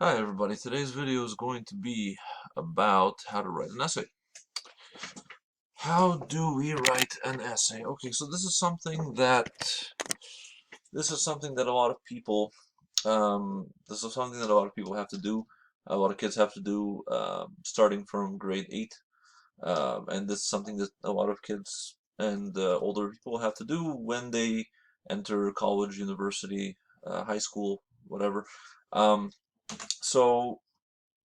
Hi everybody, today's video is going to be about how to write an essay. How do we write an essay? Okay, so this is something that a lot of people have to do. A lot of kids have to do starting from grade 8. And this is something that a lot of kids and older people have to do when they enter college, university, high school, whatever. Um, so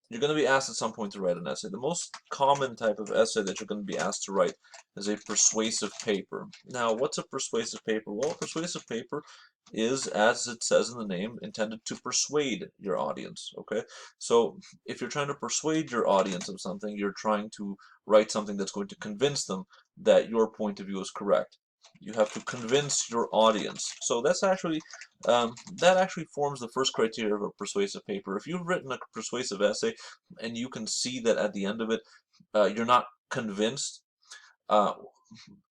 you're going to be asked at some point to write an essay. The most common type of essay that you're going to be asked to write is a persuasive paper. Now, what's a persuasive paper? Well, a persuasive paper is, as it says in the name, intended to persuade your audience. Okay, so if you're trying to persuade your audience of something, you're trying to write something that's going to convince them that your point of view is correct. You have to convince your audience. So that actually forms the first criteria of a persuasive paper. If you've written a persuasive essay and you can see that at the end of it, you're not convinced, uh,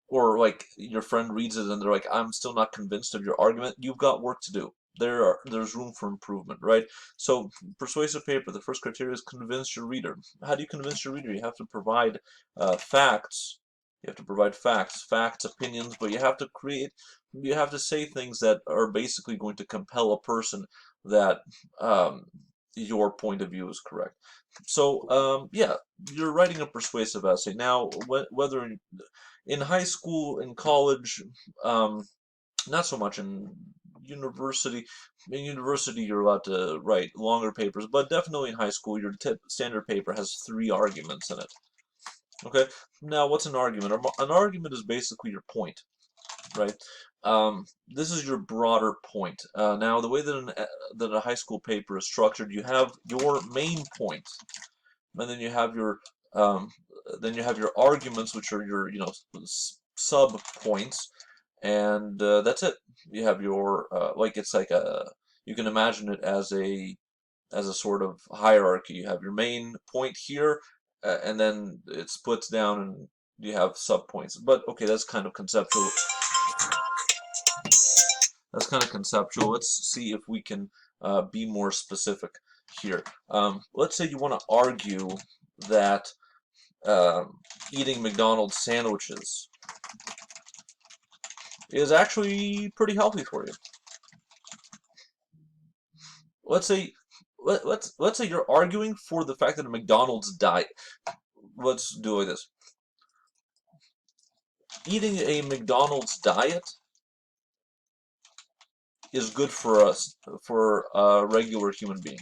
or like your friend reads it and they're like, I'm still not convinced of your argument, you've got work to do. There's room for improvement, right? So persuasive paper, the first criteria is convince your reader. How do you convince your reader? You have to provide facts. You have to provide facts, opinions, but you have to say things that are basically going to compel a person that um, your point of view is correct. So yeah, you're writing a persuasive essay. Now, whether in high school, in college, um, not so much in university. In university, you're allowed to write longer papers, but definitely in high school, your standard paper has 3 arguments in it. Okay. Now, what's an argument? An argument is basically your point, right? This is your broader point. Now, the way that a high school paper is structured, you have your main point, and um, then you have your arguments, which are your sub points, and that's it. You have your like it's like a you can imagine it as a sort of hierarchy. You have your main point here, and then it splits down, and you have sub points. But okay, that's kind of conceptual. That's kind of conceptual. Let's see if we can be more specific here. Let's say you want to argue that eating McDonald's sandwiches is actually pretty healthy for you. Let's say let's say you're arguing for the fact that a McDonald's diet. Let's do it like this. Eating a McDonald's diet is good for us, for a regular human being.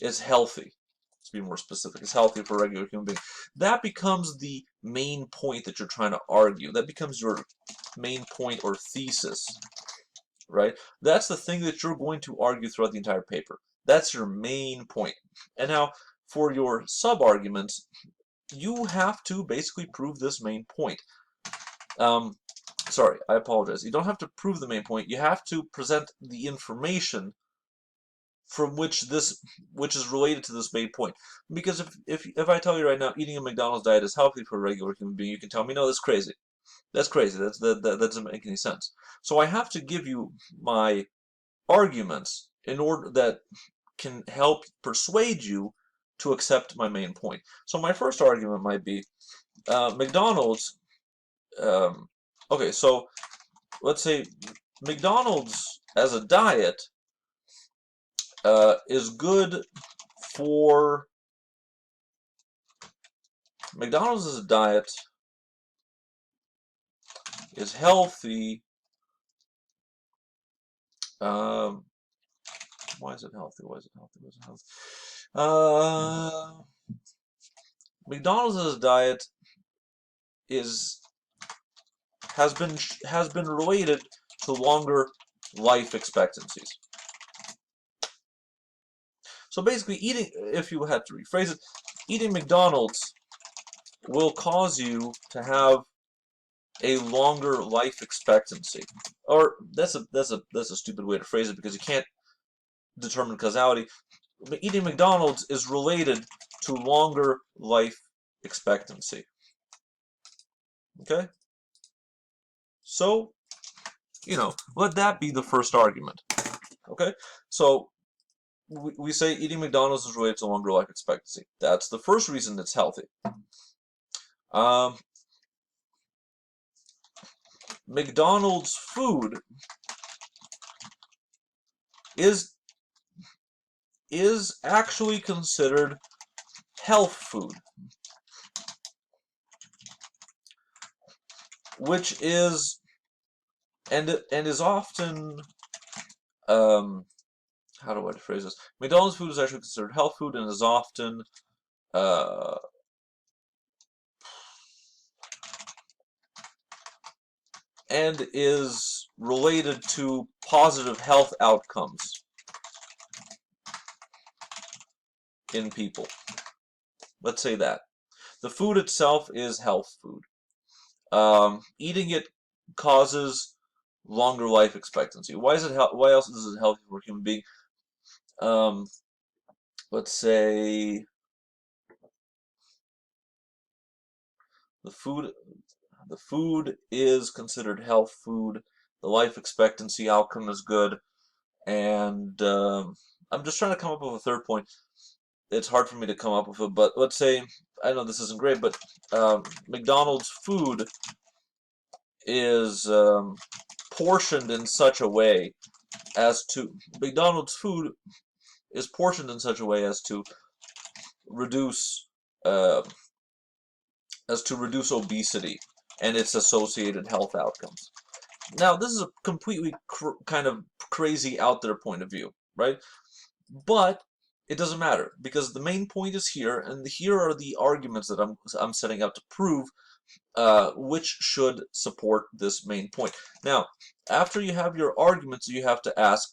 It's healthy. To be more specific, it's healthy for a regular human being. That becomes the main point that you're trying to argue. That becomes your main point or thesis, right? That's the thing that you're going to argue throughout the entire paper. That's your main point. And now, for your sub-arguments, you have to basically prove this main point. Um, sorry, I apologize. You don't have to prove the main point. You have to present the information from which is related to this main point. Because if I tell you right now eating a McDonald's diet is healthy for a regular human being, you can tell me no, that's crazy. That's crazy. That doesn't make any sense. So I have to give you my arguments in order that can help persuade you to accept my main point. So my first argument might be McDonald's. Um, okay, so let's say McDonald's as a diet is good for McDonald's as a diet is healthy. Um, why is it healthy? Why is it healthy? Why is it healthy? Uh, McDonald's as a diet is has been related to longer life expectancies. So basically, if you had to rephrase it, eating McDonald's will cause you to have a longer life expectancy. Or that's a stupid way to phrase it because you can't determine causality. Eating McDonald's is related to longer life expectancy. Okay? So, let that be the first argument. Okay? So, we say eating McDonald's is related to longer life expectancy. That's the first reason it's healthy. Um, McDonald's food is actually considered health food, which is and is often how do I phrase this? McDonald's food is actually considered health food and is often uh, and is related to positive health outcomes in people. Let's say that. The food itself is health food. Eating it causes longer life expectancy. Why is it? Why else is it healthy for a human being? Um, let's say the food. The food is considered health food. The life expectancy outcome is good, and I'm just trying to come up with a third point. It's hard for me to come up with it, but let's say I know this isn't great, but McDonald's food is portioned in such a way as to McDonald's food is portioned in such a way reduce uh, as to reduce obesity and its associated health outcomes. Now, this is a completely kind of crazy out there point of view, right? But it doesn't matter because the main point is here, and here are the arguments that I'm setting up to prove which should support this main point. Now, after you have your arguments, you have to ask,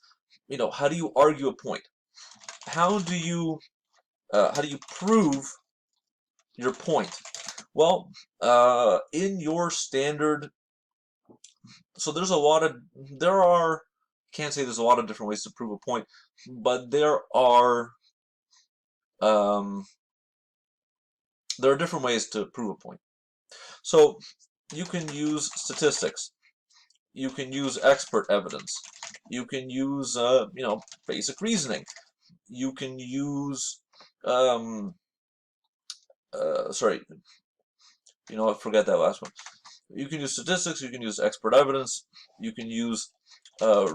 how do you argue a point? How do you prove your point? Well, in your standard, so can't say there's a lot of different ways to prove a point, but um, there are different ways to prove a point. So you can use statistics. You can use expert evidence. You can use, basic reasoning. You can use, sorry, forget that last one. You can use statistics. You can use expert evidence. You can use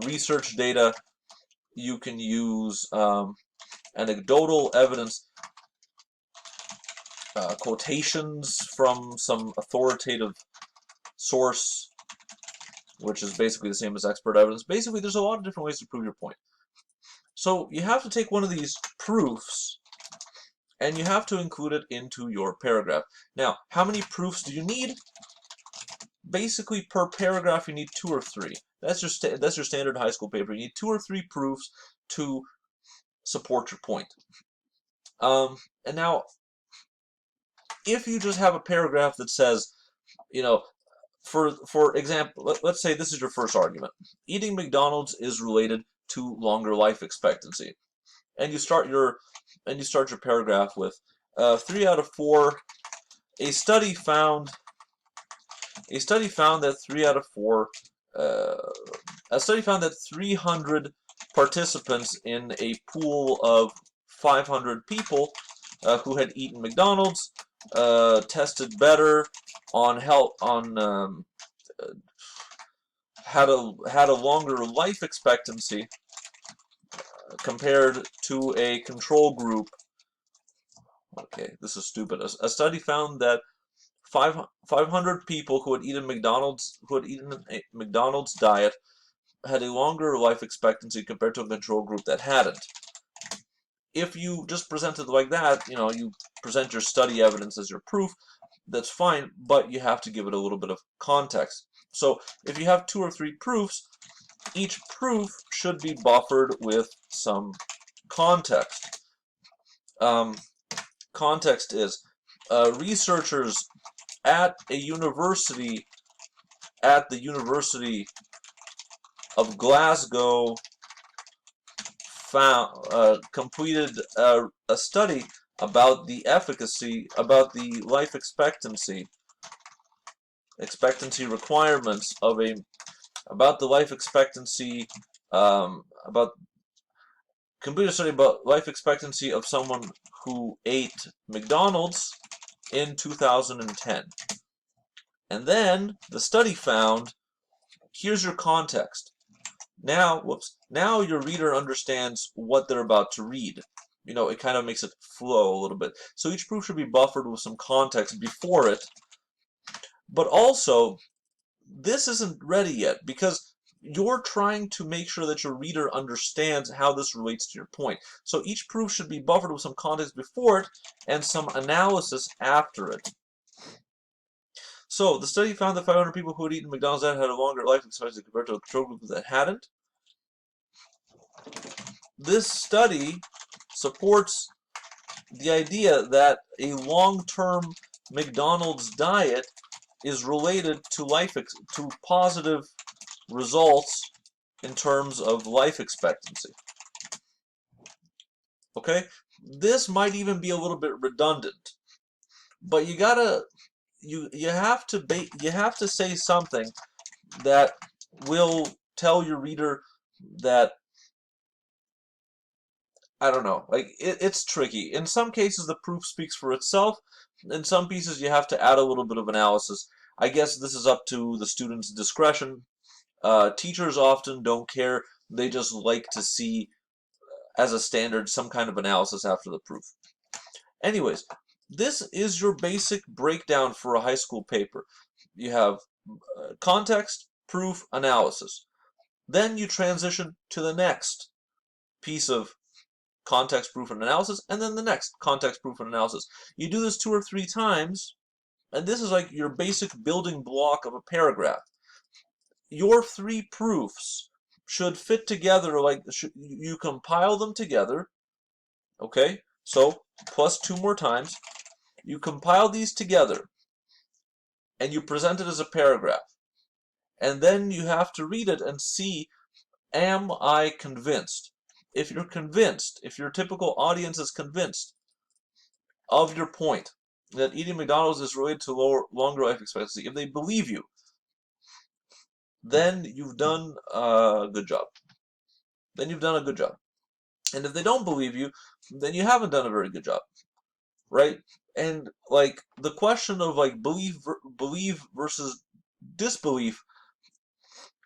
research data. You can use anecdotal evidence, quotations from some authoritative source, which is basically the same as expert evidence. Basically, there's a lot of different ways to prove your point. So you have to take one of these proofs and you have to include it into your paragraph. Now, how many proofs do you need? Basically, per paragraph, you need 2 or 3. That's your standard high school paper. You need 2 or 3 proofs to support your point. And now, if you just have a paragraph that says, for example, let's say this is your first argument. Eating McDonald's is related to longer life expectancy, and you start your paragraph with 3 out of 4. A study found that 3 out of 4. A study found that 300 participants in a pool of 500 people who had eaten McDonald's tested better on health had a longer life expectancy compared to a control group. Okay, this is stupid. A study found that 500 people who had eaten a McDonald's diet had a longer life expectancy compared to a control group that hadn't. If you just present it like that, you present your study evidence as your proof, that's fine, but you have to give it a little bit of context. So if you have 2 or 3 proofs, each proof should be buffered with some context. Context is researchers at the University of Glasgow completed a study about the life expectancy requirements about the life expectancy about completed a study about life expectancy of someone who ate McDonald's in 2010. And then the study found, here's your context. Now, now your reader understands what they're about to read. It kind of makes it flow a little bit. So each proof should be buffered with some context before it. But also, this isn't ready yet because you're trying to make sure that your reader understands how this relates to your point. So each proof should be buffered with some context before it and some analysis after it. So the study found that 500 people who had eaten McDonald's diet had a longer life expectancy compared to a control group that hadn't. This study supports the idea that a long-term McDonald's diet is related to to positive results in terms of life expectancy. Okay, this might even be a little bit redundant, but you have to say something that will tell your reader that, I don't know, like it's tricky. In some cases, the proof speaks for itself. In some pieces, you have to add a little bit of analysis. I guess this is up to the student's discretion. Teachers often don't care. They just like to see, as a standard, some kind of analysis after the proof. Anyways, this is your basic breakdown for a high school paper. You have context, proof, analysis. Then you transition to the next piece of context, proof, and analysis, and then the next context, proof, and analysis. You do this 2 or 3 times, and this is like your basic building block of a paragraph. Your 3 proofs should fit together, like you compile them together, okay? So, plus 2 more times. You compile these together, and you present it as a paragraph. And then you have to read it and see, am I convinced? If you're convinced, if your typical audience is convinced of your point, that eating McDonald's is related to longer life expectancy, if they believe you, then you've done a good job. Then you've done a good job. And if they don't believe you, then you haven't done a very good job, right? And like the question of like belief versus disbelief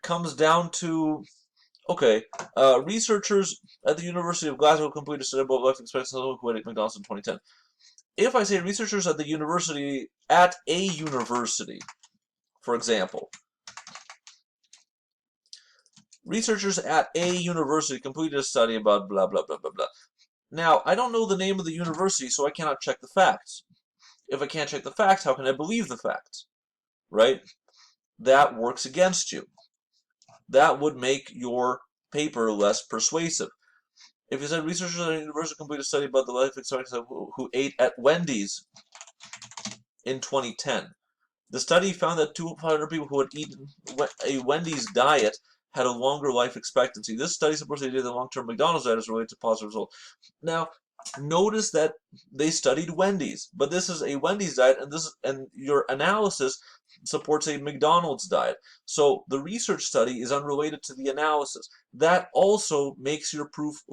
comes down to, okay, researchers at the University of Glasgow completed a study about life expectancy who had McDonald's in 2010. If I say researchers at a university, for example, researchers at a university completed a study about blah, blah, blah, blah, blah. Now, I don't know the name of the university, so I cannot check the facts. If I can't check the facts, how can I believe the facts? Right? That works against you. That would make your paper less persuasive. If you said researchers at a university completed a study about the life expectancy who ate at Wendy's in 2010, the study found that 200 people who had eaten a Wendy's diet had a longer life expectancy. This study supports the idea that long-term McDonald's diet is related to positive results. Now, notice that they studied Wendy's, but this is a Wendy's diet, and your analysis supports a McDonald's diet. So the research study is unrelated to the analysis. That also makes your proof,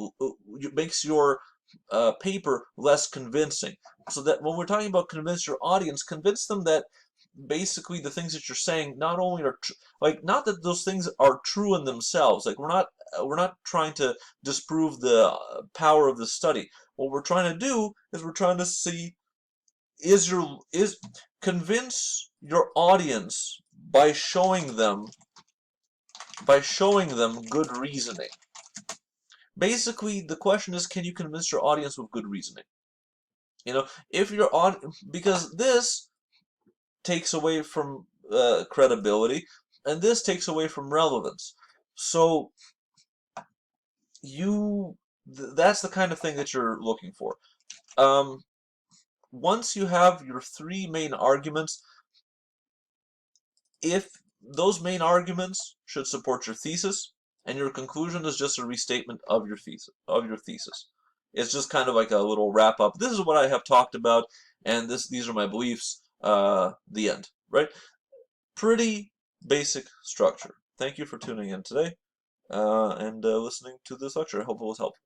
makes your paper less convincing. So that when we're talking about convince your audience, convince them that basically the things that you're saying not only are not that those things are true in themselves. Like we're not trying to disprove the power of the study. What we're trying to do is we're trying to see, convince your audience by showing them good reasoning. Basically, the question is, can you convince your audience with good reasoning? If you're on, because this takes away from credibility, and this takes away from relevance. So that's the kind of thing that you're looking for. Once you have your 3 main arguments, if those main arguments should support your thesis, and your conclusion is just a restatement of your thesis. It's just kind of like a little wrap up. This is what I have talked about, and these are my beliefs. The end, right? Pretty basic structure. Thank you for tuning in today and listening to this lecture. I hope it was helpful.